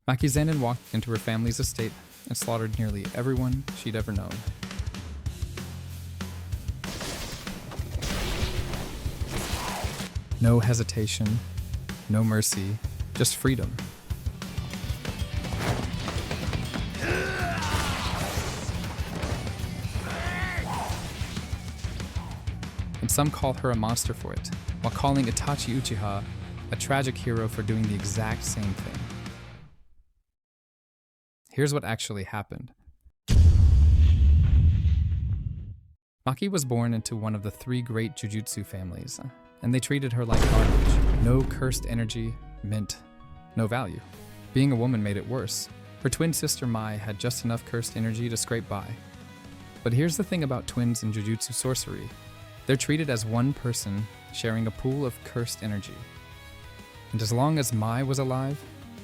Maki Zenin walked into her family's estate and slaughtered nearly everyone she'd ever known. No hesitation, no mercy, just freedom. And some call her a monster for it, while calling Itachi Uchiha a tragic hero for doing the exact same thing. Here's what actually happened. Maki was born into one of the 3 great Jujutsu families, and they treated her like garbage. No cursed energy meant no value. Being a woman made it worse. Her twin sister Mai had just enough cursed energy to scrape by. But here's the thing about twins in Jujutsu sorcery. They're treated as one person sharing a pool of cursed energy. And as long as Mai was alive,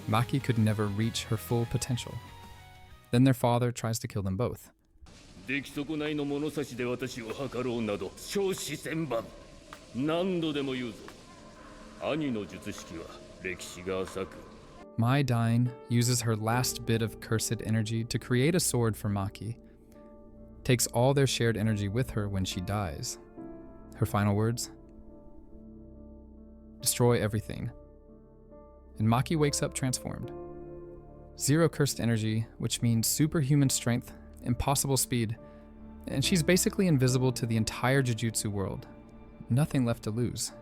Maki could never reach her full potential. Then their father tries to kill them both. Mai dying uses her last bit of cursed energy to create a sword for Maki. Takes all their shared energy with her when she dies. Her final words? Destroy everything. And Maki wakes up transformed. 0 cursed energy, which means superhuman strength, impossible speed, and she's basically invisible to the entire Jujutsu world. Nothing left to lose.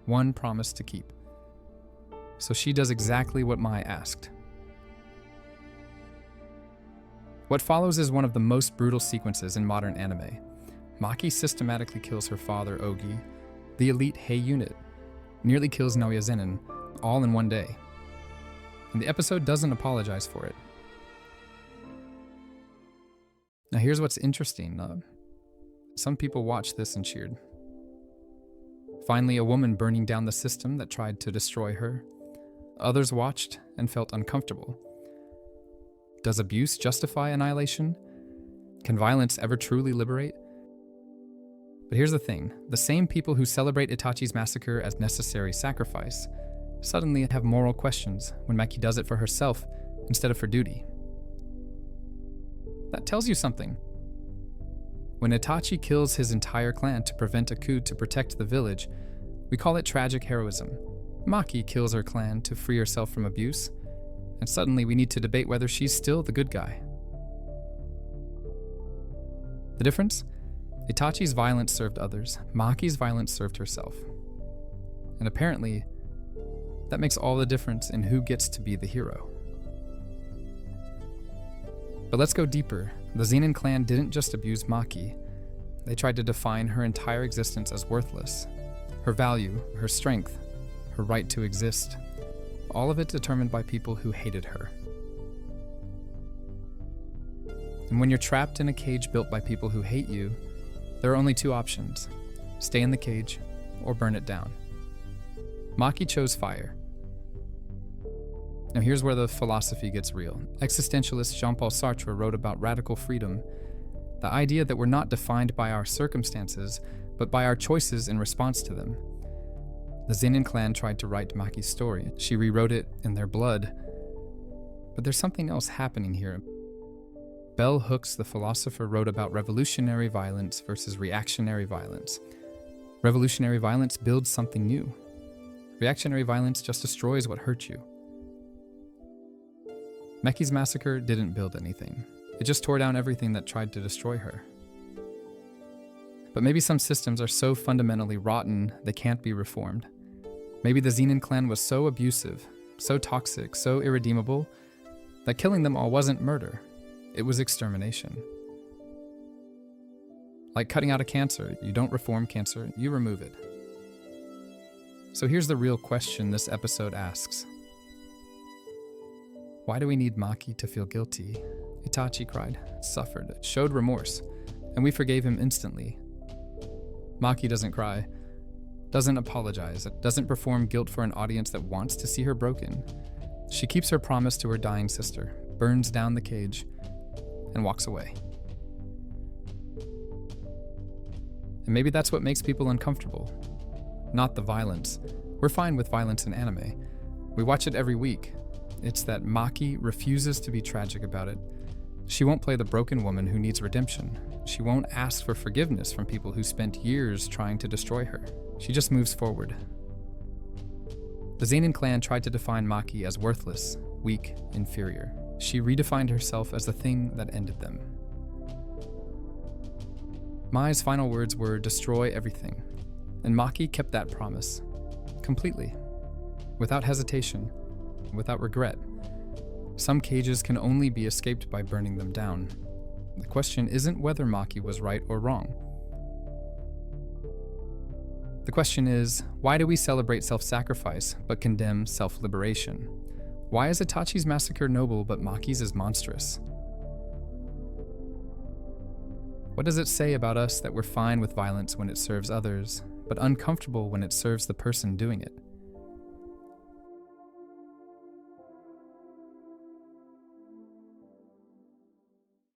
One promise to keep. So she does exactly what Mai asked. What follows is one of the most brutal sequences in modern anime. Maki systematically kills her father, Ogi, the elite Hei unit, nearly kills Naoya Zenin, all in one day. And the episode doesn't apologize for it. Now here's what's interesting. Some people watched this and cheered. Finally, a woman burning down the system that tried to destroy her. Others watched and felt uncomfortable. Does abuse justify annihilation? Can violence ever truly liberate? But here's the thing. The same people who celebrate Itachi's massacre as necessary sacrifice suddenly have moral questions when Maki does it for herself instead of for duty. That tells you something. When Itachi kills his entire clan to prevent a coup to protect the village, we call it tragic heroism. Maki kills her clan to free herself from abuse, and suddenly we need to debate whether she's still the good guy. The difference? Itachi's violence served others, Maki's violence served herself. And apparently, that makes all the difference in who gets to be the hero. But let's go deeper. The Zenin clan didn't just abuse Maki. They tried to define her entire existence as worthless. Her value, her strength, her right to exist. All of it determined by people who hated her. And when you're trapped in a cage built by people who hate you, there are only 2 options. Stay in the cage or burn it down. Maki chose fire. Now here's where the philosophy gets real. Existentialist Jean-Paul Sartre wrote about radical freedom, the idea that we're not defined by our circumstances, but by our choices in response to them. The Zenin clan tried to write Maki's story. She rewrote it in their blood. But there's something else happening here. Bell Hooks, the philosopher, wrote about revolutionary violence versus reactionary violence. Revolutionary violence builds something new. Reactionary violence just destroys what hurt you. Maki's massacre didn't build anything. It just tore down everything that tried to destroy her. But maybe some systems are so fundamentally rotten they can't be reformed. Maybe the Zenin clan was so abusive, so toxic, so irredeemable, that killing them all wasn't murder. It was extermination. Like cutting out a cancer, you don't reform cancer, you remove it. So here's the real question this episode asks. Why do we need Maki to feel guilty? Itachi cried, suffered, showed remorse, and we forgave him instantly. Maki doesn't cry, doesn't apologize, doesn't perform guilt for an audience that wants to see her broken. She keeps her promise to her dying sister, burns down the cage, and walks away. And maybe that's what makes people uncomfortable. Not the violence. We're fine with violence in anime. We watch it every week. It's that Maki refuses to be tragic about it. She won't play the broken woman who needs redemption. She won't ask for forgiveness from people who spent years trying to destroy her. She just moves forward. The Zenin clan tried to define Maki as worthless, weak, inferior. She redefined herself as the thing that ended them. Mai's final words were, "Destroy everything." And Maki kept that promise. Completely. Without hesitation. Without regret. Some cages can only be escaped by burning them down. The question isn't whether Maki was right or wrong. The question is, why do we celebrate self-sacrifice but condemn self-liberation? Why is Itachi's massacre noble but Maki's is monstrous? What does it say about us that we're fine with violence when it serves others, but uncomfortable when it serves the person doing it?